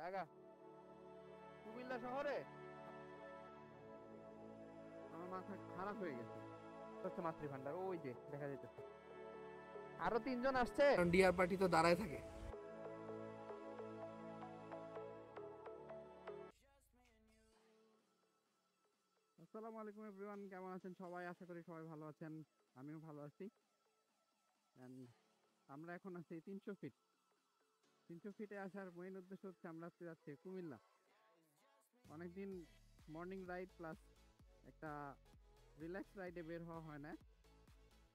আগা কুমিল্লা শহরে আমার মাথা খারাপ হয়ে গেছে। হচ্ছে মাতৃভান্ডার, ওই যে দেখা যাইতেছে আরো তিনজন আসছে, ডিআর পার্টি তো দাঁড়ায় থাকে। আসসালামু আলাইকুম এভরিওয়ান, কেমন আছেন সবাই? আশা করি সবাই ভালো আছেন, আমিও ভালো আছি। And আমরা এখন আছি 300 ফিট। 300 ফিটে আসার মেইন উদ্দেশ্য হচ্ছে আমরা আজকে যাচ্ছি কুমিল্লা। অনেকদিন মর্নিং রাইড প্লাস একটা রিল্যাক্স রাইডে বের হওয়া হয় না,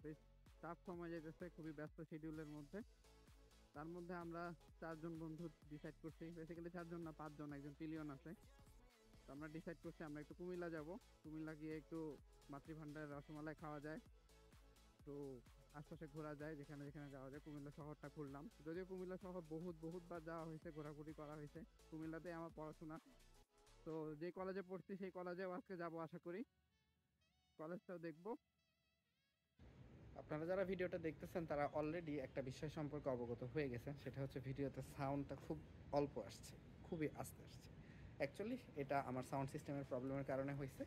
বেশ টাফ সময় যেতেছে, খুবই ব্যস্ত শিডিউলের মধ্যে। তার মধ্যে আমরা 4জন বন্ধু ডিসাইড করছি, বেসিক্যালি 4জন না 5জন, একজন পিলিয়ন আছে। তো আমরা ডিসাইড করছি আমরা একটু কুমিল্লা যাব। কুমিল্লা গিয়ে একটু মাতৃভান্ডার রসমালাই খাওয়া যায়, তো আশপাশে ঘোরা যায়, যেখানে যেখানে যাওয়া যায়। কুমিল্লা শহরটা ঘুরলাম, যদিও কুমিল্লা শহর বহুতবার যাওয়া হয়েছে, ঘোরাঘুরি করা হয়েছে। কুমিল্লাতে আমার পড়াশোনা, তো যে কলেজে পড়ছি সেই কলেজেও আজকে যাব আশা করি, কলেজটাও দেখবো। আপনারা যারা ভিডিওটা দেখতেছেন তারা অলরেডি একটা বিষয় সম্পর্কে অবগত হয়ে গেছেন, সেটা হচ্ছে ভিডিওতে সাউন্ডটা খুব অল্প আসছে, খুবই আস্তে আসছে। অ্যাকচুয়ালি এটা আমার সাউন্ড সিস্টেমের প্রবলেমের কারণে হয়েছে,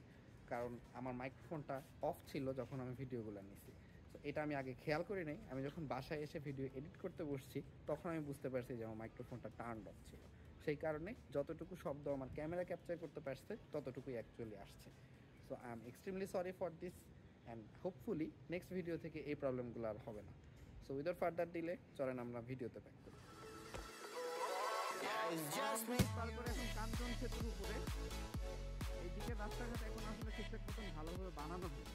কারণ আমার মাইক্রোফোনটা অফ ছিল যখন আমি ভিডিওগুলো নিছি। তো এটা আমি আগে খেয়াল করি নাই, আমি যখন বাসায় এসে ভিডিও এডিট করতে বসছি তখন আমি বুঝতে পারছি যে আমার মাইক্রোফোনটা টার্ন অফ ছিল। সেই কারণে যতটুকু শব্দ আমার ক্যামেরা ক্যাপচার করতে পারছে ততটুকুই অ্যাকচুয়ালি আসছে। So I am extremely sorry for this, and hopefully next video থেকে এই প্রবলেমগুলো আর হবে না। সো উইদাউট ফার্দার ডিলে চলেন আমরা ভিডিওতে ব্যাক করি। তারপরে এখন কাঞ্চন সেতুর উপরে, এইদিকে রাস্তাঘাট এখন আসলে ঠিকঠাক মতন ভালোভাবে বানানো হয়,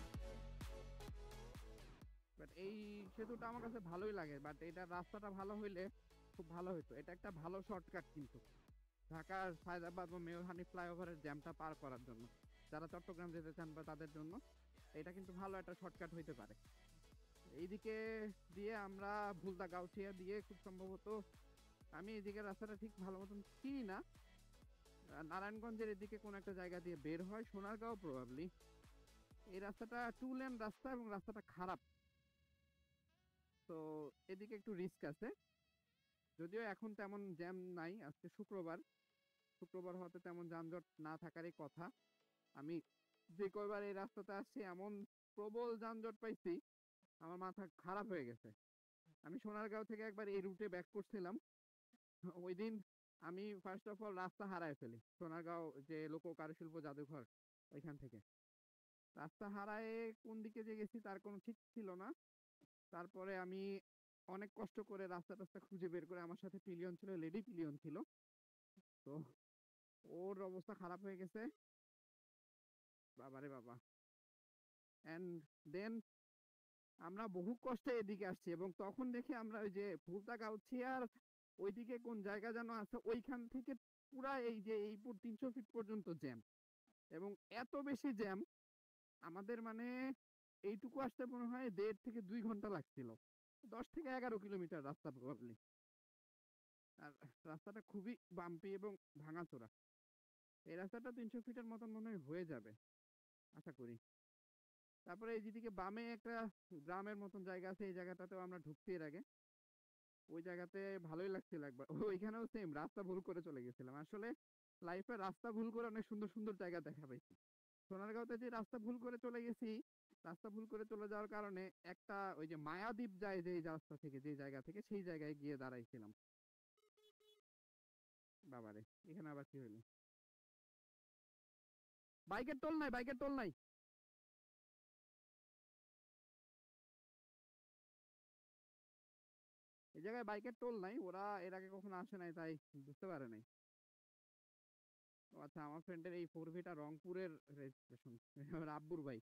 বাট এই সেতুটা আমার কাছে ভালোই লাগে। বাট এটা রাস্তাটা ভালো হইলে খুব ভালো হতো। এটা একটা ভালো শর্টকাট কিন্তু ঢাকার সায়দাবাদ বা মেয়রহানি ফ্লাইওভারের জ্যামটা পার করার জন্য, যারা চট্টগ্রাম যেতে চান বা তাদের জন্য এটা কিন্তু ভালো একটা শর্টকাট হইতে পারে। এইদিকে দিয়ে আমরা ভুলতা গাউছিয়া দিয়ে খুব সম্ভবত, আমি এদিকে রাস্তাটা ঠিক ভালো মতন চিনি না, নারায়ণগঞ্জের এদিকে কোন একটা জায়গা দিয়ে বের হয়, সোনারগাঁও প্রবাবলি। এই রাস্তাটা 2 লেন রাস্তা এবং রাস্তাটা খারাপ, তো এদিকে একটু রিস্ক আছে। যদিও এখন তেমন জ্যাম নাই, আজকে শুক্রবার, শুক্রবার হতে তেমন যানজট না থাকারই কথা। আমি যে কয়বার এই রাস্তাতে আসছি এমন প্রবল যানজট পাইছি, আমার মাথা খারাপ হয়ে গেছে। আমি সোনারগাঁও থেকে একবার এই রুটে ব্যাক করছিলাম, ওই দিন আমি ফার্স্ট অফ অল রাস্তা হারায় ফেলি। সোনারগাঁও যে লোক কারুশিল্প জাদুঘর, ওইখান থেকে রাস্তা হারায় কোন দিকে যে গেছি তার কোনো ঠিক ছিল না। তারপরে আমি অনেক কষ্ট করে রাস্তা টাস্তা খুঁজে বের করে, আমার সাথে পিলিয়ন ছিল, লেডি পিলিয়ন ছিল, তো ওর অবস্থা খারাপ হয়ে গেছে, বাবারে বাবা। অ্যান্ড দেন আমরা বহু কষ্টে এদিকে আসছি, এবং তখন দেখি আমরা ওই যে ভুলতা গাউছিয়ার ওইদিকে কোন জায়গা যেন আছে, ওইখান থেকে পুরা এই যে এই 300 ফিট পর্যন্ত জ্যাম, এবং এত বেশি জ্যাম আমাদের মানে এইটুকু আসতে মনে হয় 1.5 থেকে 2 ঘন্টা লাগছিল। 10 থেকে 11 কিলোমিটার রাস্তা প্রবাবলি। আর রাস্তাটা খুবই বাম্পি এবং ভাঙাচোরা। এই রাস্তাটা 300 ফিটের মতন মনে হয় হয়ে যাবে আশা করি। তারপরে এই যেদিকে বামে একটা গ্রামের মতন জায়গা আছে, এই জায়গাটাতেও আমরা ঢুকছি এর আগে, ওই জায়গাতে ভালোই লাগছিল একবার। ওইখানেও সেম রাস্তা ভুল করে চলে গেছিলাম। আসলে লাইফে রাস্তা ভুল করে অনেক সুন্দর সুন্দর জায়গা দেখা পাইছি। সোনারগাঁওতে যে রাস্তা ভুল করে চলে গেছি, রাস্তা ভুল করে চলে যাওয়ার কারণে একটা ওই যে মায়াদ্বীপ যায় যে রাস্তা থেকে, যে জায়গা থেকে, সেই জায়গায় গিয়ে দাঁড়াইছিলাম। বাবারে, এখানে আবার কি হইলো? বাইকের টোল নাই, বাইকের টোল নাই। এই জায়গায় বাইকের টোল নাই, ওরা এর আগে কখনো আসে নাই তাই বুঝতে পারে নাই। ও আচ্ছা, আমার ফ্রেন্ডের এই 4 ভিটা রংপুরের রেজিস্ট্রেশন, আব্বুর ভাই।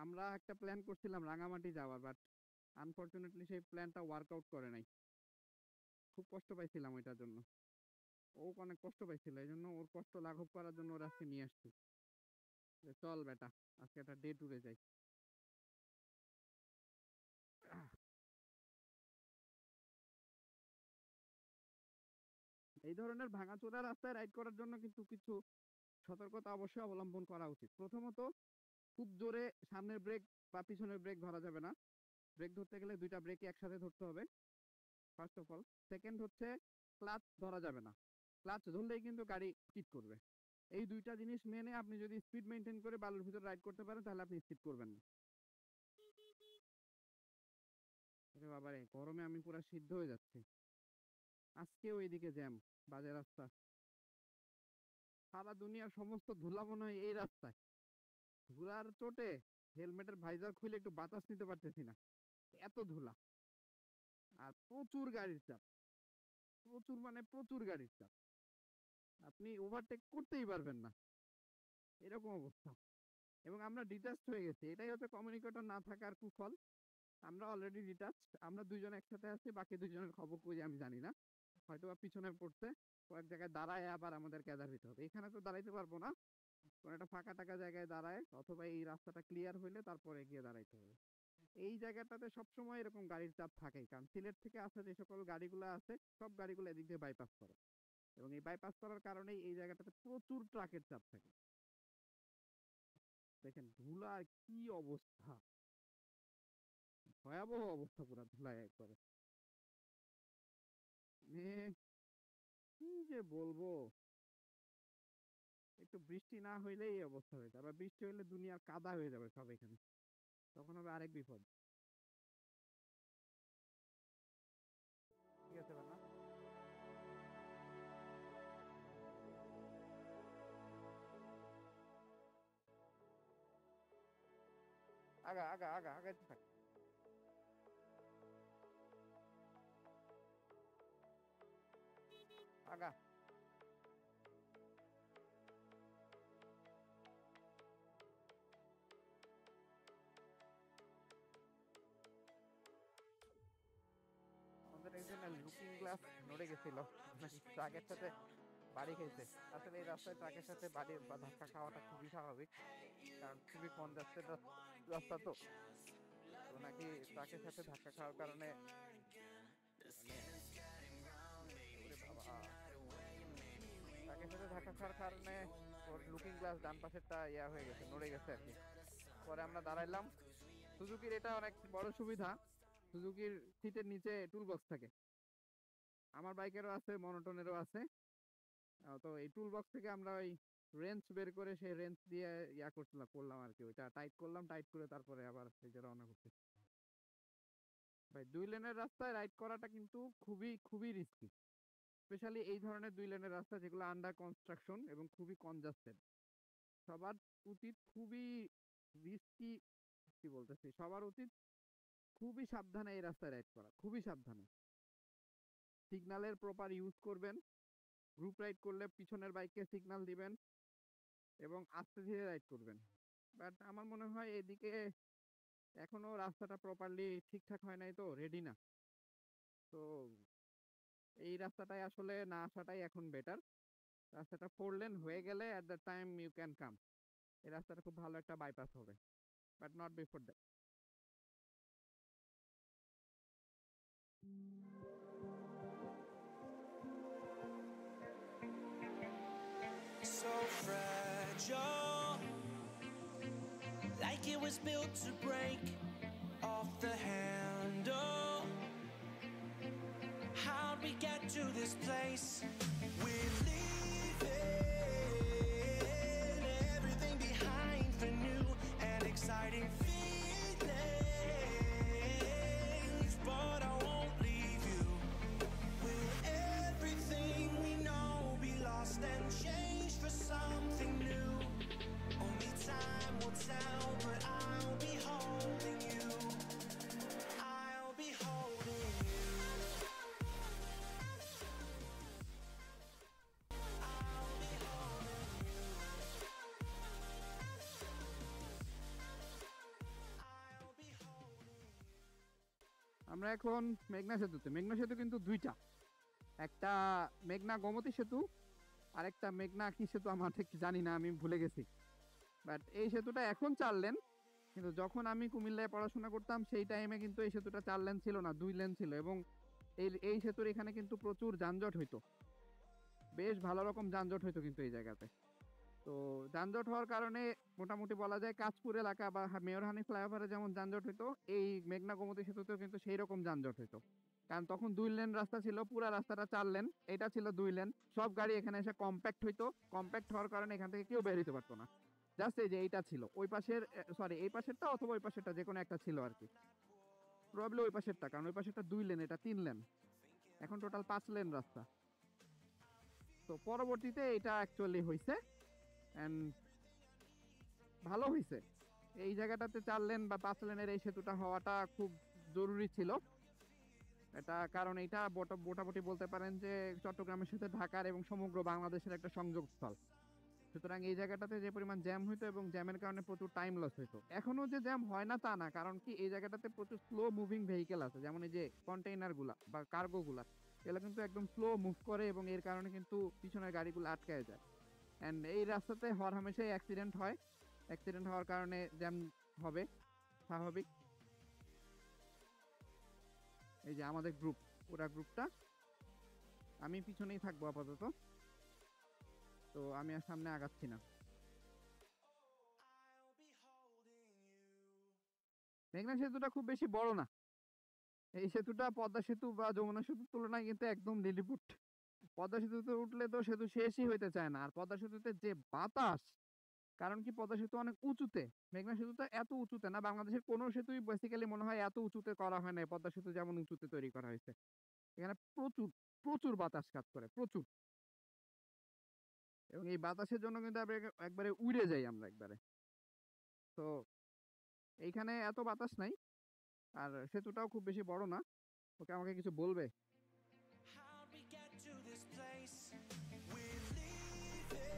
আমরা একটা প্ল্যান করছিলাম রাঙামাটি যাওয়ার, বাট আনফরচুনেটলি সেই প্ল্যানটা ওয়ার্কআউট করে নাই। খুব কষ্ট পাইছিলাম ওইটার জন্য, ও অনেক কষ্ট পাইছিল, এই জন্য ওর কষ্ট লাঘব করার জন্য ওরা আজকে নিয়ে আসছি যে চল বেটা আজকে একটা ডে ট্যুরে যাই। এই ধরনের ভাঙাচোরা রাস্তায় রাইড করার জন্য কিন্তু কিছু সতর্কতা অবশ্যই অবলম্বন করা উচিত। প্রথমত, খুব জোরে সামনের ব্রেক বা পিছনের ব্রেক ধরা যাবে না। ব্রেক ধরতে গেলে দুইটা ব্রেকই একসাথে ধরতে হবে, ফার্স্ট অফ অল। সেকেন্ড হচ্ছে ক্লাচ ধরা যাবে না, ক্লাচ ধরলেই কিন্তু গাড়ি স্কিড করবে। এই দুইটা জিনিস মেনে আপনি যদি স্পিড মেনটেন করে বালুর ভিতর রাইড করতে পারেন তাহলে আপনি স্কিড করবেন না। আরে বাবারে, গরমে আমি পুরো সিদ্ধ হয়ে যাচ্ছি। আজকে ওইদিকে জ্যাম, বাজে রাস্তা, সারা দুনিয়ার সমস্ত ধুলা মনে হয় এই রাস্তায়। ধুলার চোটে হেলমেটের ভাইজার খুলে একটু বাতাস নিতে পারতেছি না, এত ধুলা। আর প্রচুর গাড়ির চাপ, প্রচুর মানে প্রচুর গাড়ির চাপ, আপনি ওভারটেক করতেই পারবেন না, এরকম অবস্থা। এবং আমরা ডিটাচড হয়ে গেছি, এটাই হচ্ছে কমিউনিকেটর না থাকার কুফল। আমরা অলরেডি ডিটাচড, আমরা দুইজন একসাথে আছি, বাকি দুইজনের খবর কই আমি জানি না। হয়তো বা পিছনে পড়ছে, কয়েক জায়গায় দাঁড়ায় আবার আমাদের ক্যাদার দিতে হবে। এখানে তো দাঁড়াইতে পারবো না, কোনো একটা ফাঁকা টাকা জায়গায় দাঁড়ায়, অথবা এই রাস্তাটা ক্লিয়ার হইলে তারপরে গিয়ে দাঁড়াইতে হবে। এই জায়গাটাতে সবসময় এরকম গাড়ির চাপ থাকেই, কারণ সিলেট থেকে আসে যে সকল গাড়িগুলো আছে সব গাড়িগুলো এদিক দিয়ে বাইপাস করে, এবং এই বাইপাস করার কারণেই এই জায়গাটাতে প্রচুর ট্রাকের চাপ থাকে। দেখেন ধুলার কি অবস্থা, ভয়াবহ অবস্থা, পুরো ধুলায় একবারে। কি যে বলবো, একটু বৃষ্টি না হইলেই এই অবস্থা হয়ে যাবে, আবার বৃষ্টি হইলে দুনিয়ার কাদা হয়ে যাবে সব এখানে, তখন হবে আরেক বিপদ। ঠিক আছে না, আগা আগা আগা আগাইতে থাক। আগা। আমাদের একজনের লুকিং গ্লাস নড়ে গেছিল, নাকি ট্রাকের সাথে বাড়ি খেয়েছে। আসলে এই রাস্তায় ট্রাকের সাথে বাড়ি বা ধাক্কা খাওয়াটা খুবই স্বাভাবিক, কারণ খুবই কনজাস্টেড রাস্তা তো। তো নাকি ট্রাকের সাথে ধাক্কা খাওয়ার কারণে মানে, ওরে বাবা, ট্রাকের সাথে ধাক্কা খাওয়ার কারণে ওর লুকিং গ্লাস ডান পাশেরটা ইয়া হয়ে গেছে, নড়ে গেছে আর কি। পরে আমরা দাঁড়াইলাম। সুজুকির এটা অনেক বড় সুবিধা, সুজুকির সিটের নিচে টুল বক্স থাকে, আমার বাইকেরও আছে, মনোটনেরও আছে। তো এই টুল বক্স থেকে আমরা ওই রেঞ্চ বের করে সেই রেঞ্চ দিয়ে ইয়া করলাম আর কি, ওইটা টাইট করলাম, টাইট করে তারপরে আবার এই যে রওনা করছি। ভাই, দুই লেনের রাস্তায় রাইড করাটা কিন্তু খুবই খুবই রিস্কি, স্পেশালি এই ধরনের দুই লেনের রাস্তা যেগুলো আন্ডার কনস্ট্রাকশন এবং খুবই কনজাস্টেড। সবার উচিত খুবই রিস্কি, কি বলতেছি, সবার উচিত খুবই সাবধানে এই রাস্তায় রাইড করা, খুবই সাবধানে। সিগন্যালের প্রপার ইউজ করবেন, গ্রুপ রাইড করলে পিছনের বাইককে সিগন্যাল দিবেন এবং আস্তে ধীরে রাইড করবেন। বাট আমার মনে হয় এদিকে এখনো রাস্তাটা প্রপারলি ঠিকঠাক হয় নাই, তো রেডি না। তো এই রাস্তাটাই আসলে না আসাটাই এখন বেটার। রাস্তাটা 4 লেন হয়ে গেলে at the time you can come, এই রাস্তাটা খুব ভালো একটা বাইপাস হবে, but not before that. So fragile, like it was built to break off the handle. How'd we get to this place? We're leaving everything behind for new and exciting feelings, but I won't leave you. Will everything we know be lost and changed for something new? Only time will tell, but I'll be holding you. I'll be holding you. I'll be holding you. I'll be holding you. আমরা এখন মেঘনা সেতুতে। মেঘনা সেতু কিন্তু দুইটা, একটা মেঘনা গোমতী সেতু, আর একটা মেঘনা কি সেতু আমার ঠিক জানি না, আমি ভুলে গেছি। বাট এই সেতুটা এখন 4 লেন, কিন্তু যখন আমি কুমিল্লায় পড়াশোনা করতাম সেই টাইমে কিন্তু এই সেতুটা 4 লেন ছিল না, 2 লেন ছিল। এবং এই সেতুর এখানে কিন্তু প্রচুর যানজট হইতো, বেশ ভালো রকম যানজট হইতো কিন্তু এই জায়গাতে। তো যানজট হওয়ার কারণে মোটামুটি বলা যায় কাঁচপুর এলাকা বা মেয়রহানি ফ্লাইওভারে যেমন যানজট হইতো, এই মেঘনা গোমতী সেতুতেও কিন্তু সেই রকম যানজট হইতো। কারণ তখন 2 লেন রাস্তা ছিল, পুরা রাস্তাটা 4 লেন, এটা ছিল 2 লেন। সব গাড়ি এখানে এসে কম্প্যাক্ট হইতো, কম্প্যাক্ট হওয়ার কারণে এখান থেকে কেউ বের হইতে পারতো না। জাস্ট এই যে এইটা ছিল, ওই পাশের সরি এই পাশেরটা অথবা ওই পাশেরটা যে কোনো একটা ছিল আর কি। প্রবাবলি ওই পাশেরটা, কারণ ওই পাশেরটা 2 লেন, এটা 3 লেন। এখন টোটাল 5 লেন রাস্তা। তো পরবর্তীতে এটা অ্যাকচুয়ালি হইছে, এন্ড ভালো হইছে। এই জায়গাটাতে 4 লেন বা 5 লেনের এই সেতুটা হওয়াটা খুব জরুরি ছিল। এটা কারণ এটা মোটামুটি বলতে পারেন যে চট্টগ্রামের সাথে ঢাকার এবং সমগ্র বাংলাদেশের একটা সংযোগস্থল। সুতরাং এই জায়গাটাতে যে পরিমাণ জ্যাম হইতো এবং জ্যামের কারণে প্রচুর টাইম লস হইতো। এখনো যে জ্যাম হয় না তা না, কারণ কি এই জায়গাটাতে প্রচুর স্লো মুভিং ভেহিকেল আছে, যেমন এই যে কন্টেইনার গুলা বা কার্গো গুলা, এগুলো কিন্তু একদম স্লো মুভ করে এবং এর কারণে কিন্তু পিছনের গাড়িগুলো আটকায় যায়। এন্ড এই রাস্তাতে হরহামেশাই অ্যাক্সিডেন্ট হয়। অ্যাক্সিডেন্ট হওয়ার কারণে জ্যাম হবে, স্বাভাবিক। এই যে আমাদের গ্রুপ, পুরা গ্রুপটা, আমি পিছনেই থাকবো আপাতত। তো আমি আর সামনে আগাচ্ছি না। মেঘনা সেতুটা খুব বেশি বড় না। এই সেতুটা পদ্মা সেতু বা যমুনা সেতুর তুলনায় কিন্তু একদম লিলিপুট। পদ্মা সেতুতে উঠলে তো সেতু শেষই হইতে চায় না। আর পদ্মা সেতুতে যে বাতাস, কারণ কি পদ্মা সেতু অনেক উঁচুতে, মেঘনা সেতুটা এত উঁচুতে না। বাংলাদেশের কোনো সেতুই বেসিক্যালি মনে হয় এত উঁচুতে করা হয় না, পদ্মা সেতু যেমন উঁচুতে তৈরি করা হয়েছে। এখানে প্রচুর প্রচুর বাতাস কাজ করে, প্রচুর। এবং এই বাতাসের জন্য কিন্তু একবারে উড়ে যাই আমরা একবারে। তো এইখানে এত বাতাস নাই, আর সেতুটাও খুব বেশি বড় না। ওকে আমাকে কিছু বলবে? How'd we get to this place? We're leaving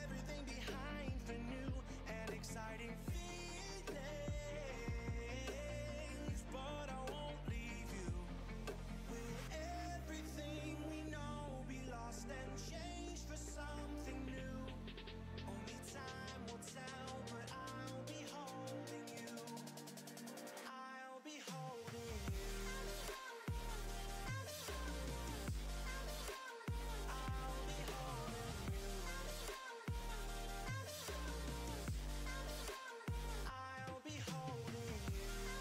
everything behind for new and exciting feelings, but I won't leave you. Will everything we know be lost and changed for something new? Only time will tell, but I'll be holding you. I'll be holding you. I'll be holding you. I'll be holding you. I'll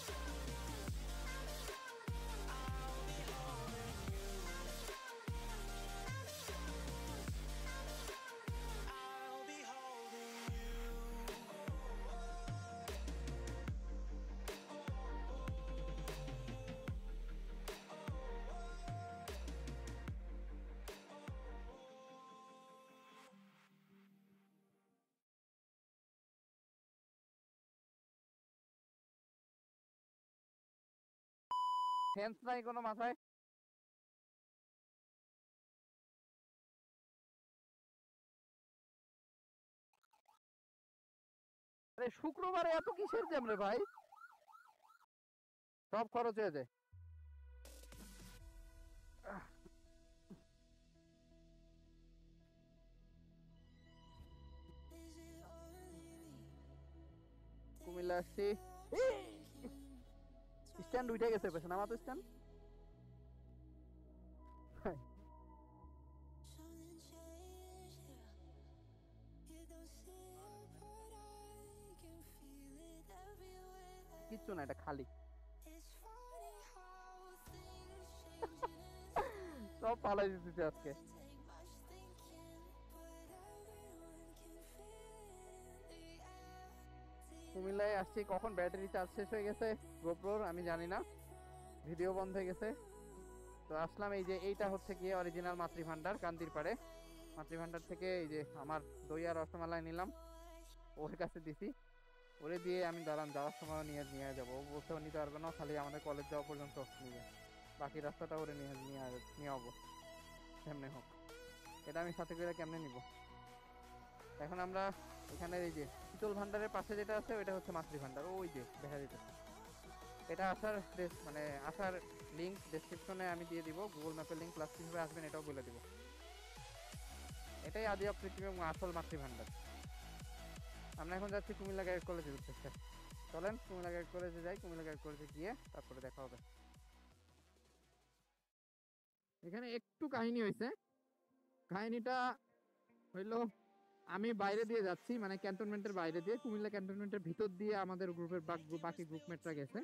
be holding you. I'll be holding you. Sense নাই কোনো মাথায়? আরে শুক্রবারে এত কিসের jam রে ভাই? সব খরচ হয়ে যায়। আহ, কুমিল্লা আসছি। স্ট্যান্ড উঠে গেছে, পেছনে আমার স্ট্যান্ড। কিচ্ছু না, এটা খালি। সব পালাই দিতেছে আজকে। কুমিল্লায় আসছি কখন, ব্যাটারি চার্জ শেষ হয়ে গেছে গোপ্রোর, আমি জানি না, ভিডিও বন্ধ হয়ে গেছে। তো আসলাম, এই যে এইটা হচ্ছে গিয়ে অরিজিনাল মাতৃভান্ডার কান্দির পাড়ে। মাতৃভান্ডার থেকে এই যে আমার দই আর রসমালাই নিলাম, ওর কাছে দিছি। ওরে দিয়ে আমি দাঁড়ান যাওয়ার সময় নিয়ে নিয়ে যাবো। ও বলছে ও নিতে পারবে না, খালি আমাদের কলেজ যাওয়া পর্যন্ত নিয়ে, বাকি রাস্তাটা ওরে নিয়ে নিয়ে নিয়ে যাবো কেমনে হোক। এটা আমি সাথে করে কেমনে নিব? এখন আমরা এখানে এই যে শীতল ভান্ডারের পাশে যেটা আছে ওইটা হচ্ছে মাতৃভান্ডার, ওই যে দেখা যেতেছে। এটা আসার মানে আসার লিঙ্ক ডেসক্রিপশনে আমি দিয়ে দিব, গুগল ম্যাপের লিঙ্ক, প্লাস কিভাবে আসবেন এটাও বলে দিব। এটাই আদি অকৃত্রিম এবং আসল মাতৃভান্ডার। আমরা এখন যাচ্ছি কুমিল্লা গাইড কলেজের উদ্দেশ্যে। চলেন কুমিল্লা গাইড কলেজে যাই, কুমিল্লা গাইড কলেজে গিয়ে তারপরে দেখা হবে। এখানে একটু কাহিনী হয়েছে, কাহিনীটা হইলো, আমি বাইরে দিয়ে যাচ্ছি, মানে ক্যান্টনমেন্টের বাইরে দিয়ে, কুমিল্লা ক্যান্টনমেন্টের ভিতর দিয়ে আমাদের গ্রুপের বাকি গ্রুপমেটরা গেছে।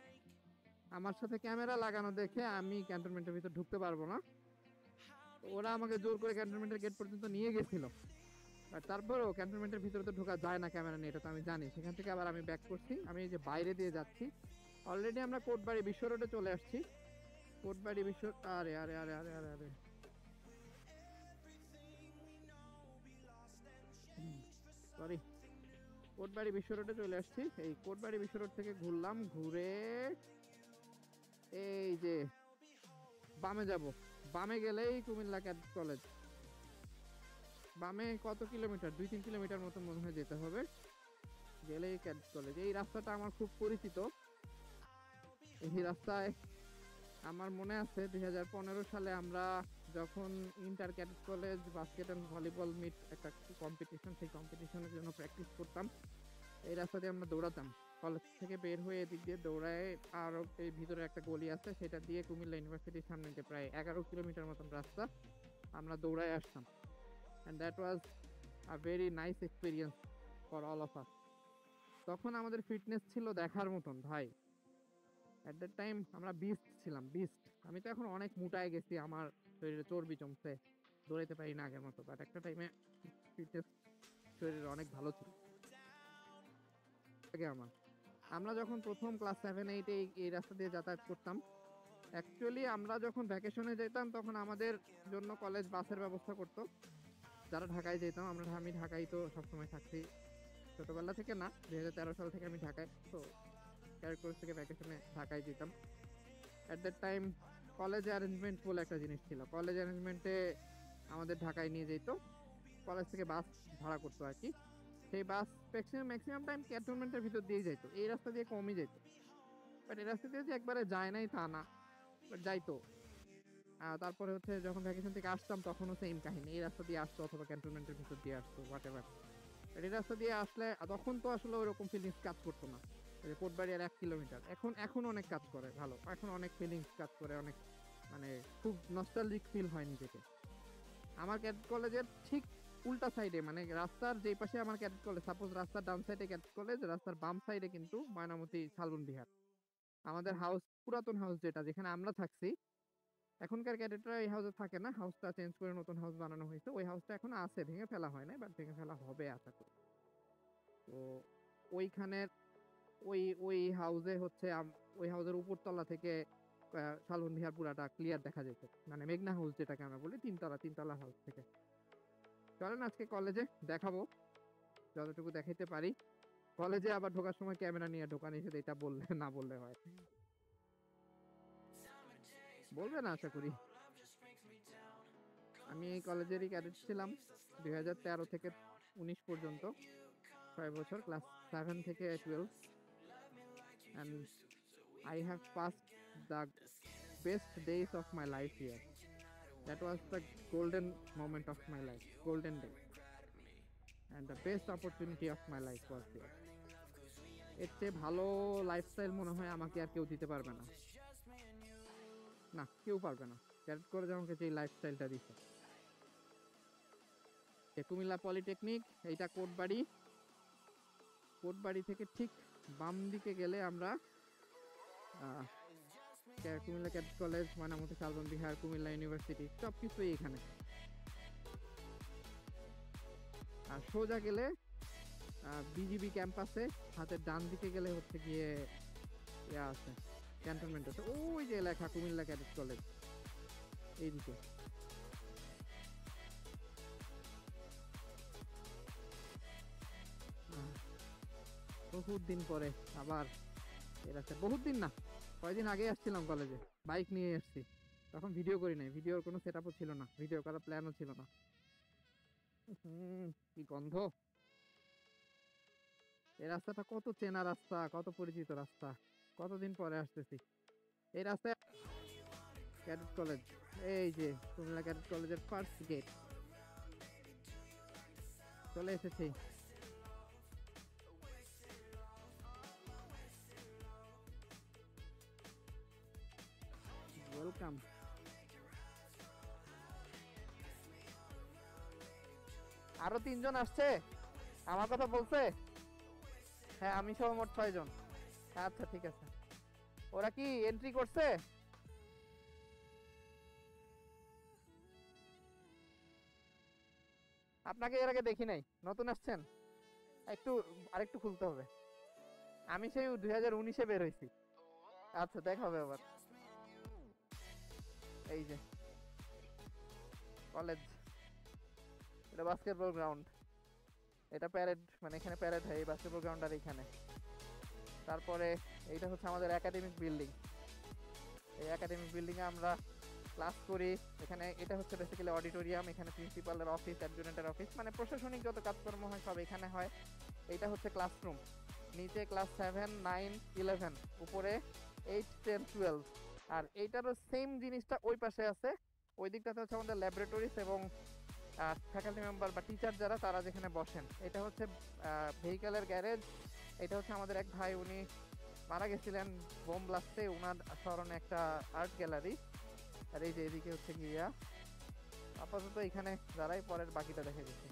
আমার সাথে ক্যামেরা লাগানো দেখে আমি ক্যান্টনমেন্টের ভিতর ঢুকতে পারবো না, তো ওরা আমাকে জোর করে ক্যান্টনমেন্টের গেট পর্যন্ত নিয়ে গেছিল। আর তারপরেও ক্যান্টনমেন্টের ভিতরে তো ঢোকা যায় না ক্যামেরা নিয়ে, এটা তো আমি জানি। সেখান থেকে আবার আমি ব্যাক করছি, আমি এই যে বাইরে দিয়ে যাচ্ছি। অলরেডি আমরা কোটবাড়ি বিশ্ব রোডে চলে আসছি। কোটবাড়ি বিশ্ব, আরে আরে আরে আরে আরে আরে, সরি, কোটবাড়ি বিশ্ব রোডে চলে আসছি। এই কোটবাড়ি বিশ্ব রোড থেকে ঘুরলাম, ঘুরে এই যে বামে যাব। বামে গেলেই কুমিল্লা ক্যাডেট কলেজ। বামে কত কিলোমিটার, 2-3 কিলোমিটার মতো মনে হয় যেতে হবে, গেলেই ক্যাডেট কলেজ। এই রাস্তাটা আমার খুব পরিচিত। এই রাস্তায় আমার মনে আছে 2015 সালে আমরা যখন inter cadet college basket and volleyball meet একটা কম্পিটিশন, সেই কম্পিটিশনের জন্য প্র্যাকটিস করতাম। এই রাস্তা দিয়ে আমরা দৌড়াতাম, কলেজ থেকে বের হয়ে এদিক দিয়ে দৌড়ায়, আর এই ভিতরে একটা গলি আছে, সেটা দিয়ে কুমিল্লা ইউনিভার্সিটির সামনে যে প্রায় 11 কিলোমিটার মতন রাস্তা আমরা দৌড়ায় আসতাম। And that was a very nice experience for all of us. তখন আমাদের ফিটনেস ছিল দেখার মতন ভাই। অ্যাট দ্যাট টাইম আমরা বিস্ট ছিলাম, বিস্ট। আমি তো এখন অনেক মোটায় গেছি, আমার শরীরে চর্বি জমছে, দৌড়াইতে পারি না আগের মতো, বাট একটা টাইমে ফিটনেস শরীরে অনেক ভালো ছিল আগে আমার। আমরা যখন প্রথম ক্লাস 7-8 এই রাস্তা দিয়ে যাতায়াত করতাম, অ্যাকচুয়ালি আমরা যখন ভ্যাকেশনে যেতাম তখন আমাদের জন্য কলেজ বাসের ব্যবস্থা করতো। যারা ঢাকায় যেতাম, আমি ঢাকায় তো সবসময় থাকছি ছোটবেলা থেকে, না 2013 সাল থেকে আমি ঢাকায়, তো ক্যারেক্টার থেকে ভ্যাকেশনে ঢাকায় যেতাম। At that time college arrangement বলে একটা জিনিস ছিল, কলেজ অ্যারেঞ্জমেন্টে আমাদের ঢাকায় নিয়ে যেত, কলেজ থেকে বাস ভাড়া করতো আর কি। সেই বাস ম্যাক্সিমাম টাইম ক্যান্টনমেন্টের ভিতর দিয়ে যাইতো, এই রাস্তা দিয়ে কমই যেত। বাট এই রাস্তা দিয়ে যে একবারে যায় নাই তা না, বাট যাইতো। তারপরে হচ্ছে যখন ভ্যাকেশন থেকে আসতাম তখনও সেম কাহিনী, এই রাস্তা দিয়ে আসতো অথবা ক্যান্টনমেন্টের ভিতর দিয়ে আসতো, হোয়াট এভার। এই রাস্তা দিয়ে আসলে তখন তো আসলে ওইরকম ফিলিংস কাজ করতো না। এই যে কোটবাড়ি আর 1 কিলোমিটার, এখন অনেক কাজ করে ভালো, এখন অনেক ফিলিংস কাজ করে, অনেক মানে খুব নস্টালজিক ফিল হয় নিজেকে। আমার ক্যাডেট কলেজের ঠিক উল্টা সাইডে, মানে রাস্তার যেই পাশে আমার ক্যাডেট কলেজ, সাপোজ রাস্তার ডান সাইডে ক্যাডেট কলেজ, রাস্তার বাম সাইডে কিন্তু ময়নামতি শালবন বিহার। আমাদের হাউস, পুরাতন হাউস যেটা যেখানে আমরা থাকছি, এখনকার ক্যাডেটরা এই হাউসে থাকে না, হাউসটা চেঞ্জ করে নতুন হাউস বানানো হয়েছে। ওই হাউসটা এখন আছে, ভেঙে ফেলা হয় না, বাট ভেঙে ফেলা হবে আশা করি। তো ওইখানের ওই ওই হাউসে হচ্ছে ওই হাউসের উপরতলা থেকে শালবন বিহার পুরাটা ক্লিয়ার দেখা যেত, মানে মেঘনা হাউস যেটাকে আমরা বলি, তিনতলা হাউস থেকে। চলেন আজকে কলেজে দেখাবো যতটুকু দেখাইতে পারি। কলেজে আবার ঢোকার সময় ক্যামেরা নিয়ে ঢোকা নিষেধ, এটা বললে না বললে হয়, বলবে না আশা করি। আমি এই কলেজেরই ক্যাডেট ছিলাম 2013 থেকে 19 পর্যন্ত, 6 বছর, ক্লাস 7 থেকে 12, and I have passed the best days of my life here. That was the golden moment of my life, golden day, and the best opportunity of my life was here. এর চেয়ে ভালো lifestyle মনে হয় আমাকে আর কেউ দিতে পারবে না, না কেউ পারবে না। ক্যাডেট করে আমাকে যে লাইফস্টাইলটা দিচ্ছে, কুমিল্লা পলিটেকনিক, এইটা কোটবাড়ি। কোটবাড়ি থেকে ঠিক বাম দিকে গেলে আমরা কুমিল্লা ক্যাডেট কলেজ, ময়নামতি শালবন বিহার, কুমিল্লা ইউনিভার্সিটি সবকিছুই এখানে। আর সোজা গেলে বিজিবি ক্যাম্পাসে, হাতের ডান দিকে গেলে হচ্ছে গিয়ে ইয়া আছে, ক্যান্টনমেন্ট আছে, ওই যে লেখা কুমিল্লা ক্যাডেট কলেজ এইদিকে। বহুত দিন পরে আবার এর আছে, বহুত দিন না, কয়েকদিন আগে আসছিলাম কলেজে, বাইক নিয়ে আসছি, তখন ভিডিও করি নাই, ভিডিওর কোনো সেট আপও ছিল না, ভিডিও করার প্ল্যানও ছিল না। কি গন্ধ! এই রাস্তাটা কত চেনা রাস্তা, কত পরিচিত রাস্তা, কতদিন পরে আসতেছি এই রাস্তায়। ক্যাডেট কলেজ, এই যে কুমিল্লা ক্যাডেট কলেজের ফার্স্ট গেট, চলে এসেছি। ওয়েলকাম। আরো 3 জন আসছে, আমার কথা বলছে। হ্যাঁ আমি সহ মোট 6 জন। আচ্ছা ঠিক আছে, ওরা কি এন্ট্রি করছে? আপনাকে এর আগে দেখি নাই, নতুন আসছেন? একটু আরেকটু খুলতে হবে। আমি সেই 2019-এ বের হয়েছি। আচ্ছা দেখা হবে আবার। এই যে কলেজ, এটা বাস্কেটবল গ্রাউন্ড, এটা প্যারেড, মানে এখানে প্যারেড হয় এই বাস্কেটবল গ্রাউন্ড আর এখানে। তারপরে এইটা হচ্ছে আমাদের একাডেমিক বিল্ডিং। এই একাডেমিক বিল্ডিংয়ে আমরা ক্লাস করি। এখানে এটা হচ্ছে বেসিক্যালি অডিটোরিয়াম, এখানে প্রিন্সিপালের অফিস, অ্যাডজুনেন্টের অফিস, মানে প্রশাসনিক যত কাজকর্ম হয় সব এখানে হয়। এইটা হচ্ছে ক্লাসরুম, নিচে ক্লাস 7, 9, 11, উপরে 8, 10, 12। আর এইটারও সেম জিনিসটা ওই পাশে আছে। ওই দিকটাতে হচ্ছে আমাদের ল্যাবরেটরিজ এবং ফ্যাকাল্টি মেম্বার বা টিচার যারা তারা যেখানে বসেন। এটা হচ্ছে ভেহিক্যালের গ্যারেজ। এটা হচ্ছে আমাদের এক ভাই, উনি মারা গেছিলেন বোম ব্লাস্টে, ওনার স্মরণে একটা আর্ট গ্যালারি। আর এই যে এদিকে হচ্ছে গিয়া আপাতত এখানে যারাই, পরের বাকিটা দেখে গেছে।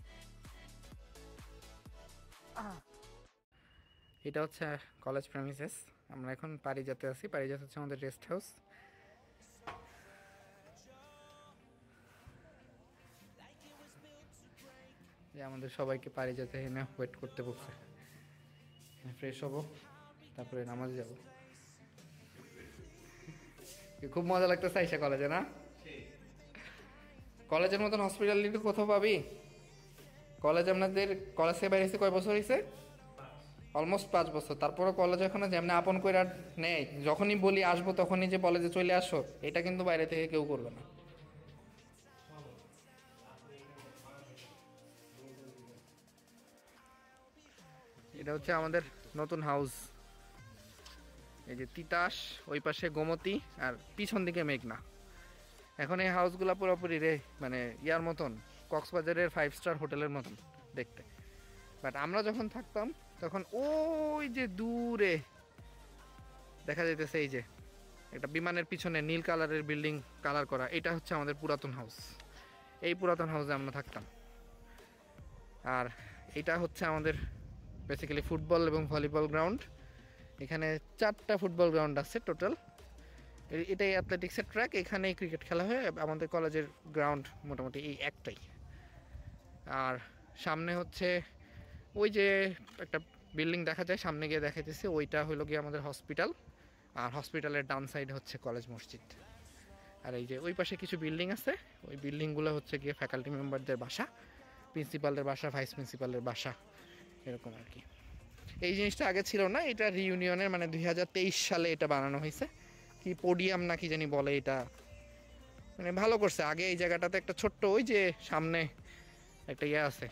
এটা হচ্ছে কলেজ প্রেমিসেস। আমরা এখন পারিজাতে আছি। পারিজাত হচ্ছে আমাদের রেস্ট হাউস। যে আমাদের সবাইকে পারিজাতে এনে ওয়েট করতে বলছে, ফ্রেশ হবো তারপরে নামাজ যাব। খুব মজা লাগতেছে আইসা কলেজে, না? কলেজের মতন হসপিটালিটি কোথাও পাবি? কলেজ আপনাদের কলেজ থেকে বাইরে কয় বছর হয়েছে? অলমোস্ট 5 বছর। তারপরে কলেজ এখনো যেমনি আপন করে নেই, যখনই বলি আসবো তখনই যে বলে যে চলে আসো, এটা কিন্তু বাইরে থেকে কেউ করবে না। এটা হচ্ছে আমাদের নতুন হাউস। এই যে তিতাস, ওই পাশে গোমতী, আর পিছন দিকে মেঘনা। এখন এই হাউসগুলা পুরোপুরি মানে ইয়ার মতন, কক্সবাজারের 5 স্টার হোটেলের মতন দেখতে। বাট আমরা যখন থাকতাম তখন ওই যে দূরে দেখা যাইতেছে এই যে একটা বিমানের পিছনে নীল কালারের বিল্ডিং কালার করা, এটা হচ্ছে আমাদের পুরাতন হাউস। এই পুরাতন হাউসে আমরা থাকতাম। আর এটা হচ্ছে আমাদের বেসিক্যালি ফুটবল এবং ভলিবল গ্রাউন্ড। এখানে 4টা ফুটবল গ্রাউন্ড আছে টোটাল। এটাই অ্যাথলেটিক্সের ট্র্যাক, এখানেই ক্রিকেট খেলা হয়। আমাদের কলেজের গ্রাউন্ড মোটামুটি এই একটাই। আর সামনে হচ্ছে ওই যে একটা বিল্ডিং দেখা যায়, সামনে গিয়ে দেখাইতেছে, ওইটা হলো গিয়ে আমাদের হসপিটাল। আর হসপিটালের ডান সাইড হচ্ছে কলেজ মসজিদ। আর এই যে ওই পাশে কিছু বিল্ডিং আছে, ওই বিল্ডিংগুলো হচ্ছে গিয়ে ফ্যাকাল্টি মেম্বারদের বাসা, প্রিন্সিপালের বাসা, ভাইস প্রিন্সিপালের বাসা, এরকম আর কি। এই জিনিসটা আগে ছিল না, এটা রিইউনিয়নের মানে 2023 সালে এটা বানানো হয়েছে। কি পোডিয়াম না কি জানি বলে, এটা মানে ভালো করছে। আগে এই জায়গাটাতে একটা ছোট্ট ওই যে সামনে একটা ইয়ে আছে,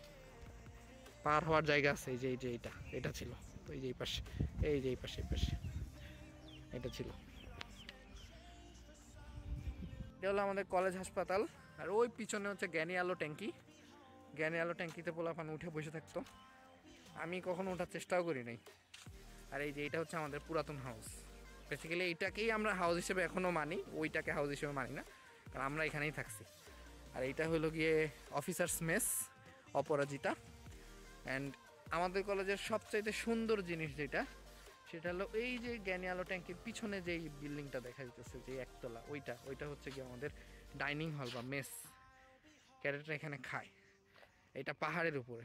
পার হওয়ার জায়গা আছে, এই যে এটা ছিল। তো এই যে এই পাশে, এই যে এই পাশে এটা ছিল। এটা হলো আমাদের কলেজ হাসপাতাল। আর ওই পিছনে হচ্ছে জ্ঞানী আলো ট্যাঙ্কি। জ্ঞানী আলো ট্যাঙ্কিতে পোলাপান উঠে বসে থাকতো, আমি কখনো ওঠার চেষ্টাও করি নাই। আর এই যে এটা হচ্ছে আমাদের পুরাতন হাউস। বেসিক্যালি এইটাকেই আমরা হাউস হিসেবে এখনও মানি, ওইটাকে হাউস হিসেবে মানি না, কারণ আমরা এখানেই থাকছি। আর এইটা হলো গিয়ে অফিসার্স মেস, অপরাজিতা। অ্যান্ড আমাদের কলেজের সবচাইতে সুন্দর জিনিস যেটা, সেটা হলো এই যে জ্ঞানী আলো ট্যাঙ্কির পিছনে যেই বিল্ডিংটা দেখা যাচ্ছে, যে একতলা, ওইটা হচ্ছে কি আমাদের ডাইনিং হল বা মেস। ক্যাডেটরা এখানে খায়। এটা পাহাড়ের উপরে।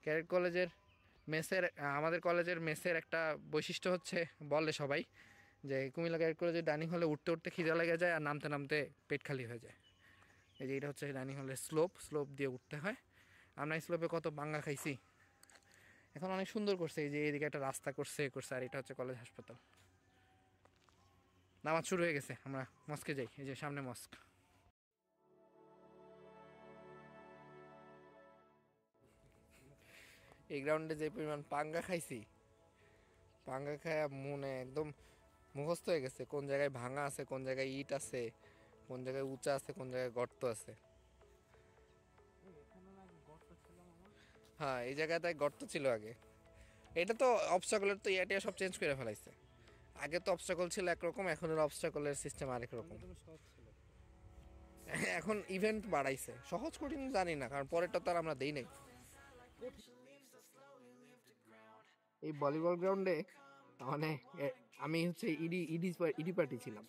ক্যাডেট কলেজের মেসের, আমাদের কলেজের মেসের একটা বৈশিষ্ট্য হচ্ছে, বলে সবাই, যে কুমিল্লা ক্যাডেট কলেজের ডাইনিং হলে উঠতে উঠতে খিদে লেগে যায় আর নামতে নামতে পেট খালি হয়ে যায়। এই যে এটা হচ্ছে ডাইনিং হলের স্লোপ দিয়ে উঠতে হয়। আমরা স্লোপে কত বাঙ্গা খাইছি। এখন অনেক সুন্দর করছে, এই যে এদিকে একটা রাস্তা করছে। আর এটা হচ্ছে কলেজ হাসপাতাল। নামাজ শুরু হয়ে গেছে, আমরা মস্কে যাই। এই যে সামনে মস্ক। এই গ্রাউন্ডে যে পরিমাণ পাঙ্গা খাইছি, পাঙ্গা খায় মনে একদম মুখস্থ হয়ে গেছে, কোন জায়গায় ভাঙা আছে, কোন জায়গায় ইট আছে, কোন জায়গায় উঁচা আছে, কোন জায়গায় গর্ত আছে। হ্যাঁ, এই জায়গাটায় গর্ত ছিল আগে। এটা তো অবস্টাকলের তো ইয়াটিয়া সব চেঞ্জ করে ফেলাইছে। আগে তো অবস্টাকল ছিল একরকম, এখন অবস্টাকলের সিস্টেম আরেক রকম। এখন ইভেন্ট বাড়াইছে, সহজ কঠিন জানি না, কারণ পরেরটা তো আর আমরা দেই নাই। এই ভলিবল গ্রাউন্ডে মানে আমি হচ্ছে ইডি পার্টি ছিলাম,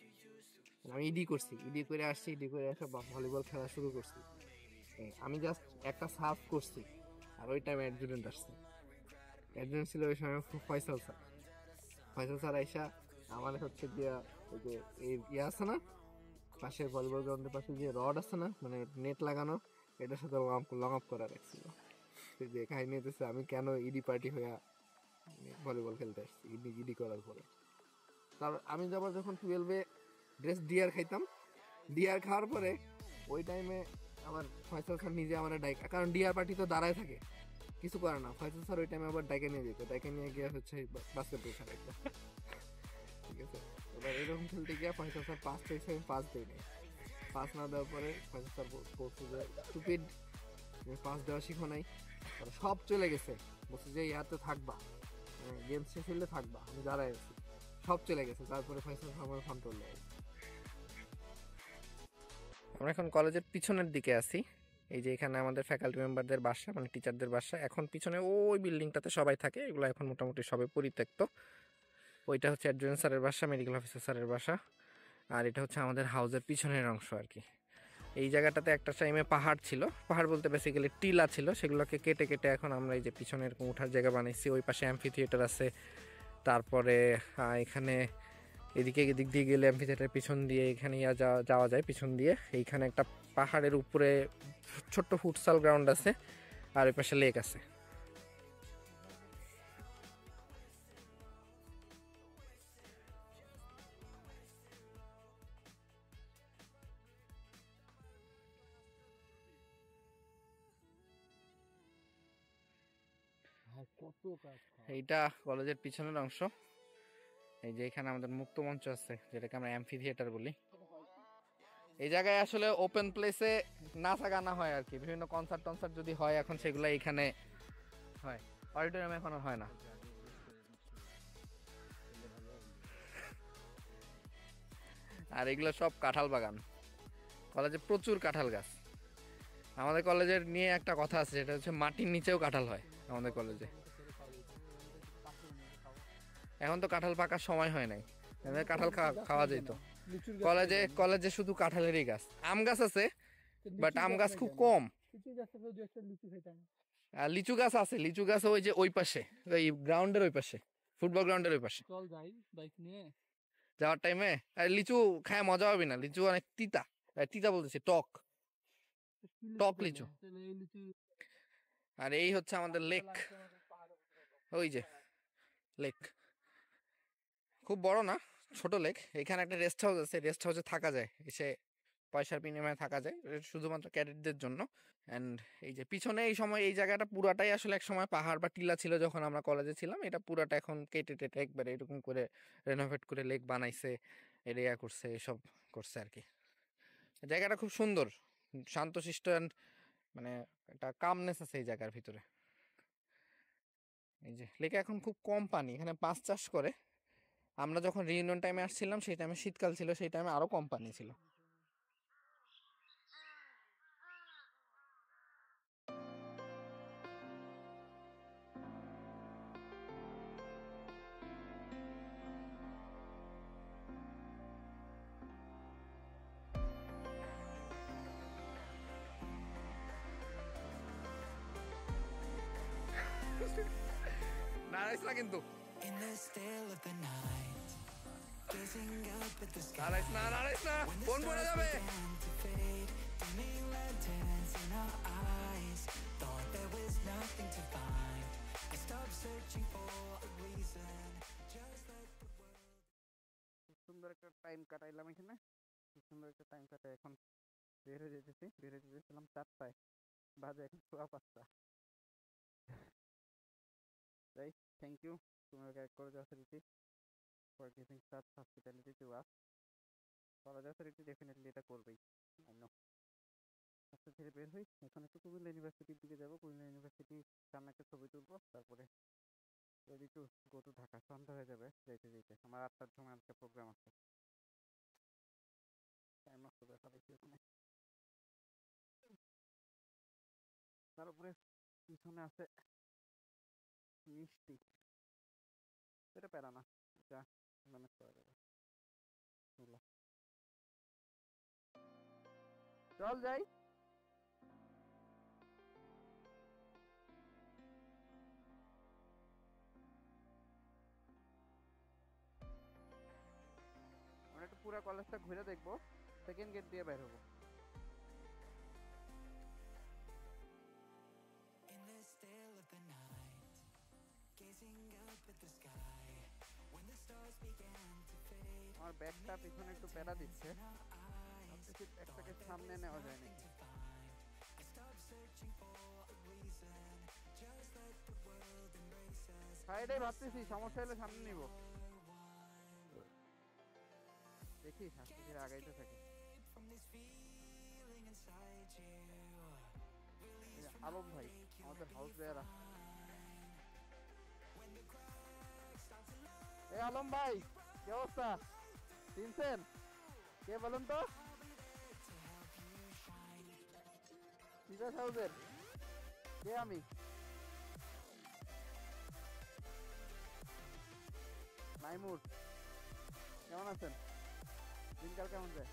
আমি ইডি করছি, ইডি করে আসছি, ইডি করে এসে ভলিবল খেলা শুরু করছি। আমি জাস্ট একটা সার্ভ করছি, আর ওই টাইমে অ্যাডজুটেন্ট আসছে। অ্যাডজুটেন্ট ছিল ওই সময় ফয়সাল স্যার। ফয়সাল স্যার আইসা আমার হচ্ছে গিয়া ওই যে এই ইয়ে আছে না, পাশের ভলিবল গ্রাউন্ডের পাশে যে রড আছে না, মানে নেট লাগানো, এটার সাথে লং আপ করা রাখছিল। যে কাহিনী হতেছে আমি কেন ইডি পার্টি হইয়া ভলিবল খেলতে আসছি ইডি ইডি করার পরে। তার আমি যাবার যখন 12-এ ড্রেস ডিয়ার খাইতাম, ডিয়ার খাওয়ার পরে ওই টাইমে আমার ফয়সাল স্যার নিজে আমার ডাইকা, কারণ ডিয়ার পার্টি তো দাঁড়ায় থাকে, কিছু করে না, ফয়সাল স্যার ওই টাইমে আবার ডাইকে নিয়ে যেত, ডাইকে নিয়ে গিয়ে হচ্ছে বাস্কেটবল খেলাইতো। ঠিক আছে, এবার এরকম খেলতে গিয়ে ফয়সাল স্যার পাস চাইছে, আমি পাস দিই নাই। পাস না দেওয়ার পরে ফয়সাল স্যার বলছে যে স্টুপিড, পাস দেওয়া শিখো নাই। সব চলে গেছে, বলছে যে ইয়াতে থাকবা, গেম শেষ হলে থাকবা, আমি দাঁড়াই আছি, সব চলে গেছে। তারপরে ফয়সাল স্যার আমার কন্ট্রোল নেয়। আমরা এখন কলেজের পিছনের দিকে আছি। এই যে এখানে আমাদের ফ্যাকাল্টি মেম্বারদের বাসা, মানে টিচারদের বাসা। এখন পিছনে ওই বিল্ডিংটাতে সবাই থাকে, এগুলো এখন মোটামুটি সবাই পরিত্যক্ত। ওইটা হচ্ছে অ্যাডজুটেন্ট স্যারের বাসা, মেডিকেল অফিসার স্যারের বাসা, আর এটা হচ্ছে আমাদের হাউসের পিছনের অংশ আর কি। এই জায়গাটাতে একটা টাইমে পাহাড় ছিল, পাহাড় বলতে বেসিক্যালি টিলা ছিল, সেগুলোকে কেটে কেটে এখন আমরা এই যে পিছনে এরকম উঠার জায়গা বানাইছি। ওই পাশে অ্যাম্ফি থিয়েটার আছে। তারপরে এখানে এদিক দিয়ে গেলে অ্যাম্ফি থিয়েটারের পিছন দিয়ে এখানে যাওয়া যায় পিছন দিয়ে। এইখানে একটা পাহাড়ের উপরে ছোট্ট ফুটসাল গ্রাউন্ড আছে, আর ওই পাশে লেক আছে। এইটা কলেজের পিছনের অংশ। এই যে এখানে আমাদের মুক্ত মঞ্চ আছে, যেটাকে আমরা অ্যাম্ফি থিয়েটার বলি। এই জায়গায় আসলে ওপেন প্লেসে নাচা গানা হয় আর কি, বিভিন্ন কনসার্ট টনসার্ট যদি হয় এখন সেগুলো এখানে হয়, অডিটোরিয়ামে এখন আর হয় না। আর এগুলো সব কাঁঠাল বাগান, কলেজে প্রচুর কাঁঠাল গাছ। আমাদের কলেজের নিয়ে একটা কথা আছে, যেটা হচ্ছে মাটির নিচেও কাঁঠাল হয় আমাদের কলেজে। এখন তো কাঁঠাল পাকার সময় হয় নাই, কাঁঠাল খাওয়া যেত। কলেজে শুধু কাঁঠালেরই গাছ, আম গাছ আছে, বাট আম গাছ খুব কম। আর লিচু গাছ আছে, লিচু গাছ ওই যে ওই পাশে, ওই গ্রাউন্ডের ওই পাশে, ফুটবল গ্রাউন্ডের ওই পাশে। চল যাই বাইক নিয়ে যাওয়ার টাইমে। আর লিচু খায় মজা হবে না, লিচু অনেক তিতা, তিতা বলতেছে টক, টক লিচু। আর এই হচ্ছে আমাদের লেক, ওই যে লেক, খুব বড় না, ছোট লেক। এখানে একটা রেস্ট হাউস আছে, রেস্ট হাউসে থাকা যায়, এসে পয়সার বিনিময়ে থাকা যায়, শুধুমাত্র ক্যাডেটদের জন্য। অ্যান্ড এই যে পিছনে এই সময় এই জায়গাটা পুরাটাই আসলে এক সময় পাহাড় বা টিলা ছিল যখন আমরা কলেজে ছিলাম। এটা পুরাটা এখন কেটে টেটে একবারে এরকম করে রেনোভেট করে লেক বানাইছে, এরিয়া করছে, এসব করছে আর কি। জায়গাটা খুব সুন্দর, শান্তশিষ্ট, অ্যান্ড মানে একটা কামনেস আছে এই জায়গার ভিতরে। এই যে লেকে এখন খুব কম পানি, এখানে মাছ চাষ করে। আমরা যখন রিইউনিয়ন টাইমে আসছিলাম সেই টাইমে শীতকাল ছিল, সেই টাইমে আরো কম পানি ছিল। নারাইস না কিন্তু, In the still of the night, gazing up at the sky. নারাইস না, ফোন পড়ে যাবে। Began to fade, dimming lanterns in our eyes. Thought there was nothing to find. I stopped searching for a reason. Just let the world. খুব সুন্দর একটা time কাটাইলাম এখানে, খুব সুন্দর একটা টাইম কাটাই এখন বের হয়ে যেতেছিলাম 4টায়, বাজে এখন 5:15। তাই থ্যাংক ইউ তোমার college authority for giving such hospitality to us. College authority definitely এটা করবেই, আই নো। আস্তে ধীরে বের হই, এখন একটু কুমিল্লা ইউনিভার্সিটির দিকে যাবো, কুমিল্লা ইউনিভার্সিটির সামনে একটা ছবি তুলবো, তারপরে ready to go to Dhaka. সন্ধ্যা হয়ে যাবে যাইতে যাইতে, আমার 8টার সময় একটা প্রোগ্রাম আছে, টাইম নষ্ট করে ফেলাইছি ওখানে। পিছনে আছে মিষ্টি, এটা প্যারা না, যা ম্যানেজ করা যাবে। চলো। চল যাই। আমরা একটু পুরো কলেজটা ঘুরে দেখবো, সেকেন্ড গেট দিয়ে বের হবো। In the still of the night, gazing up at the sky, when the stars began to fade, আমার ব্যাগটা পিছনে একটু প্যারা দিচ্ছে, ভাবতেছি ব্যাগটাকে সামনে নেওয়া যায় নাকি। I stopped searching for a reason, just let the world embrace us. সাইডে ভাবতেছি, সমস্যা হলে সামনে নিব। দেখি আস্তে ধীরে আগাইতে থাকে। From this feeling inside you, এই যে আলম ভাই, আমাদের হাউস বেয়ারা। এই আলম ভাই, কি অবস্থা? চিনছেন? কে বলুন তো? সিজাস হাউসের কে? আমি মাইমুর। কেমন আছেন? দিনকাল কেমন যায়?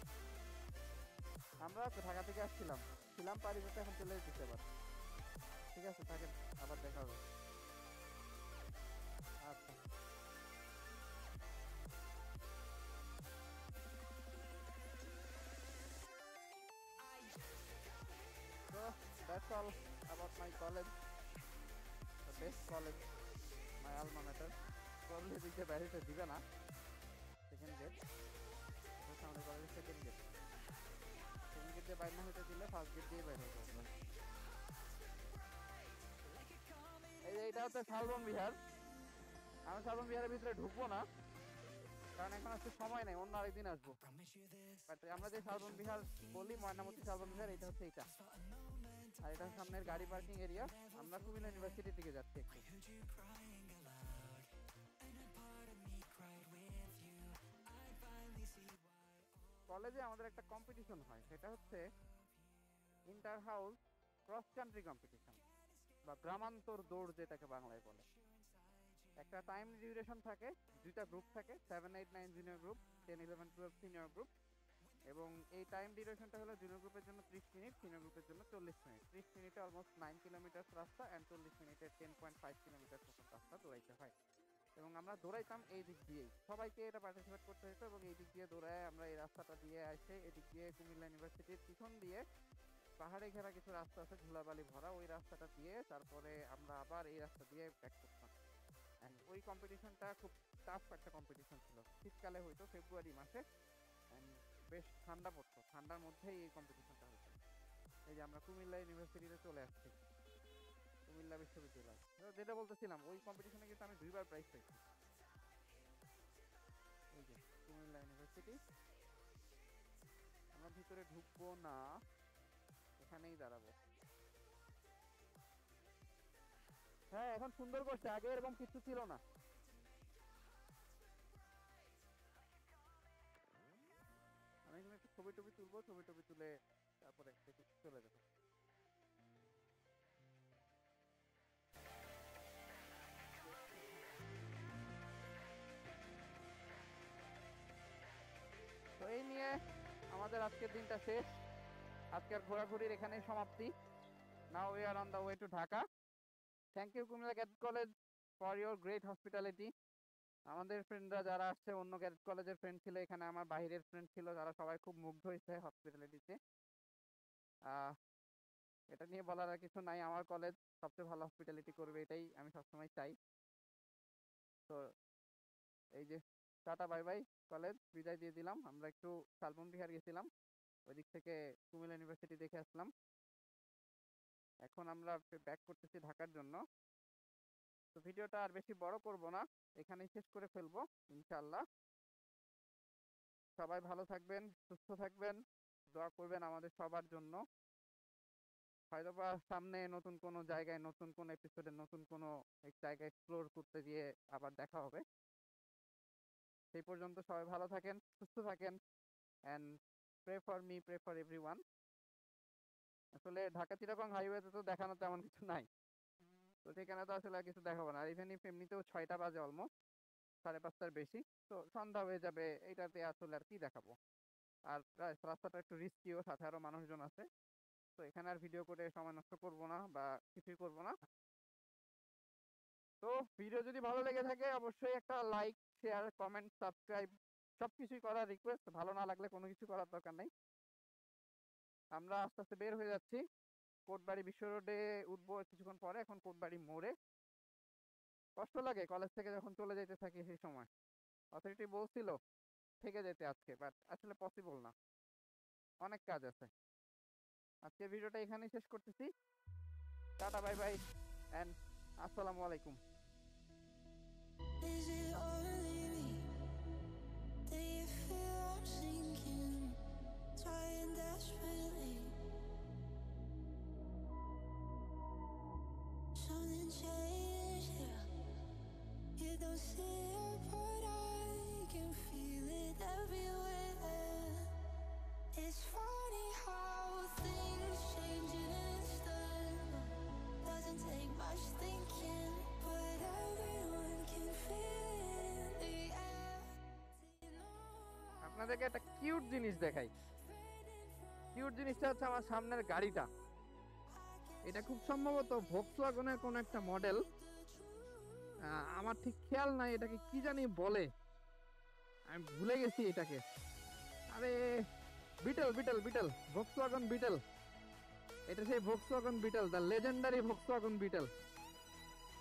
আমরা তো ঢাকা থেকে আসছিলাম, ছিলাম পারিবাতে, এখন চলে যেতেছি আবার। ঠিক আছে, থাকেন, আবার দেখা হবে। আচ্ছা। So that's all about my college, the best college, my alma mater. Probably দিকে বাইরেতে দিবে না, সেকেন্ড গেট, আমাদের কলেজের সেকেন্ড গেট। সেকেন্ড গেট দিয়ে বাইরে না হতে দিলে ফার্স্ট গেট দিয়ে বাইরে হতে হবে। এই যে এটা হচ্ছে শালবন বিহার। আমি শালবন বিহারের ভিতরে ঢুকবো না, কারণ এখন আজকে সময় নেই, অন্য আরেকদিন আসবো। বাট আমরা যে শালবন বিহার বলি, ময়নামতি শালবন বিহার, এটা হচ্ছে এইটা। আর এটা সামনের গাড়ি পার্কিং এরিয়া। আমরা কুমিল্লা ইউনিভার্সিটির দিকে যাচ্ছি একটু। কলেজে আমাদের একটা কম্পিটিশন হয়, সেটা হচ্ছে inter house cross country competition, বা গ্রামান্তর দৌড় যেটাকে বাংলায় বলে। একটা টাইম ডিউরেশন থাকে, দুইটা গ্রুপ থাকে, 7, 8, 9 জুনিয়র গ্রুপ, 10, 11, 12 সিনিয়র গ্রুপ। এবং এই টাইম ডিউরেশনটা হলো জুনিয়র গ্রুপের জন্য 30 মিনিট, সিনিয়র গ্রুপের জন্য 40 মিনিট। 30 মিনিটে অলমোস্ট 9 কিলোমিটার রাস্তা, অ্যান্ড 40 মিনিটে 10.5 কিলোমিটার রাস্তা দৌড়াইতে হয়। এবং আমরা দৌড়াইতাম এই দিক দিয়েই, সবাইকে এটা পার্টিসিপেট করতে হতো। এবং এই দিক দিয়ে দৌড়ায় আমরা এই রাস্তাটা দিয়ে আসে, এদিক দিয়ে কুমিল্লা ইউনিভার্সিটির পিছন দিয়ে পাহাড়ে ঘেরা কিছু রাস্তা আছে, ধুলাবালি ভরা, ওই রাস্তাটা দিয়ে তারপরে আমরা আবার এই রাস্তা দিয়ে ব্যাক করতাম। অ্যান্ড ওই কম্পিটিশনটা খুব টাফ একটা কম্পিটিশন ছিল। শীতকালে হইতো ফেব্রুয়ারি মাসে, অ্যান্ড বেশ ঠান্ডা পড়তো, ঠান্ডার মধ্যেই এই কম্পিটিশনটা হতো। এই যে আমরা কুমিল্লা ইউনিভার্সিটিতে চলে আসছি, কুমিল্লা বিশ্ববিদ্যালয়। যেটা বলতেছিলাম, ওই কম্পিটিশনে কিন্তু আমি 2বার প্রাইজ পেয়েছি। এই যে কুমিল্লা ইউনিভার্সিটি। আমরা ভিতরে ঢুকবো না, এখানেই দাঁড়াবো। হ্যাঁ, এখন সুন্দর করছে, আগে এরকম কিছু ছিল না। আমি এখানে একটু ছবি টবি তুলবো, ছবি টবি তুলে তারপরে চলে যাবো। তো এই নিয়ে আমাদের আজকের দিনটা শেষ, আজকের ঘোরাঘুরির এখানেই সমাপ্তি। Now we are on the way to Dhaka. Thank you Comilla cadet college for your great hospitality. আমাদের ফ্রেন্ডরা যারা আসছে, অন্য ক্যাডেট কলেজের ফ্রেন্ড ছিল, এখানে আমার বাইরের ফ্রেন্ড ছিল, যারা সবাই খুব মুগ্ধ হয়েছে হসপিটালিটিতে। এটা নিয়ে বলার আর কিছু নাই, আমার কলেজ সবচেয়ে ভালো হসপিটালিটি করবে, এটাই আমি সবসময় চাই। তো এই যে টাটা বাই বাই, কলেজ বিদায় দিয়ে দিলাম। আমরা একটু শালবন বিহার গেছিলাম, ওই দিক থেকে কুমিল্লা ইউনিভার্সিটি দেখে আসলাম। এখন আমরা ব্যাক করতেছি ঢাকার জন্য। তো ভিডিওটা আর বেশি বড় করব না, এখানেই শেষ করে ফেলবো ইনশাআল্লাহ। সবাই ভালো থাকবেন, সুস্থ থাকবেন, দোয়া করবেন আমাদের সবার জন্য। হয়তোবা সামনে নতুন কোনো জায়গায়, নতুন কোনো এপিসোডে, নতুন কোনো এক জায়গায় এক্সপ্লোর করতে গিয়ে আবার দেখা হবে। সেই পর্যন্ত সবাই ভালো থাকেন, সুস্থ থাকেন, and pray for me, pray for everyone. আসলে ঢাকা চিটাগং হাইওয়েতে তো দেখানো তেমন কিছু নাই। তো সেখানে তো আসলে আর কিছু দেখাবো না, আর ইভেন ইফ এমনিতেও 6টা বাজে অলমোস্ট, 5:30টার বেশি, তো সন্ধ্যা হয়ে যাবে, এইটাতে আসলে আর কি দেখাবো। আর রাস্তাটা একটু রিস্কিও, সাথে আরো মানুষজন আছে, তো এখানে আর ভিডিও করে সময় নষ্ট করবো না বা কিছুই করবো না। তো ভিডিও যদি ভালো লেগে থাকে অবশ্যই একটা লাইক, শেয়ার, কমেন্ট, সাবস্ক্রাইব সবকিছুই করার রিকোয়েস্ট, ভালো না লাগলে কোনো কিছু করার দরকার নেই। আমরা আস্তে আস্তে বের হয়ে যাচ্ছি, কোটবাড়ি বিশ্ব রোডে উঠবো কিছুক্ষণ পরে, এখন কোটবাড়ি মোড়ে। কষ্ট লাগে কলেজ থেকে যখন চলে যেতে থাকি, সেই সময় অথরিটি বলছিল থেকে যেতে আজকে, বাট আসলে পসিবল না, অনেক কাজ আছে। আজকে ভিডিওটা এখানেই শেষ করতেছি। টাটা, বাই বাই, অ্যান্ড আসসালামু আলাইকুম। Is it only me? Do you feel I'm sinking? Trying desperately. Something changed here. You don't see it, but I can feel it everywhere. It's funny how things change in an instant. Doesn't take much thinking, but everyone can feel the air. আপনাদেরকে একটা cute জিনিস দেখাই। Cute জিনিসটা হচ্ছে আমার সামনের গাড়িটা। এটা খুব সম্ভবত ভোক্সওয়াগনের কোন একটা মডেল, আমার ঠিক খেয়াল নাই এটাকে কি জানি বলে, আমি ভুলে গেছি এটাকে। আরে beetle beetle beetle, Volkswagen beetle. এটা সেই Volkswagen beetle, the legendary Volkswagen beetle.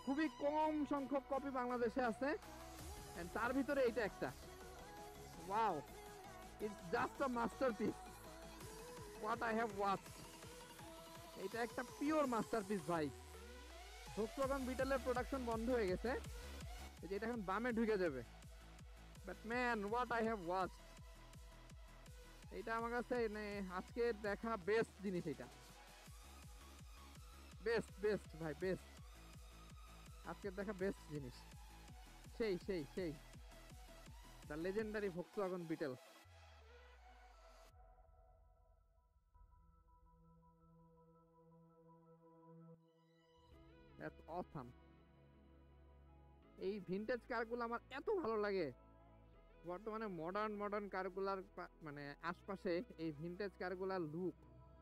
খুবই কম সংখ্যক কপি বাংলাদেশে আছে, and তার ভিতরে এটা একটা। Wow, it's just a masterpiece, what I have watched. এটা একটা পিওর মাস্টারপিস ভাই। ভোক্সওয়াগন বিটলের প্রোডাকশন বন্ধ হয়ে গেছে, এই যে এটা এখন বামে ঢুকে যাবে, but man what I have watched. এটা আমার কাছে মানে আজকে দেখা বেস্ট জিনিস, এটা বেস্ট বেস্ট ভাই, বেস্ট আজকের দেখা বেস্ট জিনিস। সেই সেই সেই the legendary Volkswagen Beetle. That's awesome. এই ভিনটেজ কারগুলো আমার এত ভালো লাগে। বর্তমানে মডার্ন মডার্ন কারগুলার মানে আশপাশে এই ভিনটেজ কারগুলার লুক,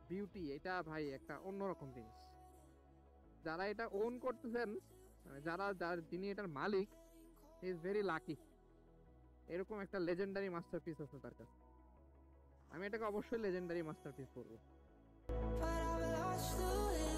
বিউটি, এটা ভাই একটা অন্যরকম জিনিস। যারা এটা ওন করতেছেন, মানে যিনি এটার মালিক, হি ইজ ভেরি লাকি, এরকম একটা লেজেন্ডারি মাস্টারপিস আছে তার কাছে। আমি এটাকে অবশ্যই লেজেন্ডারি মাস্টারপিস করবো। But I've lost the will.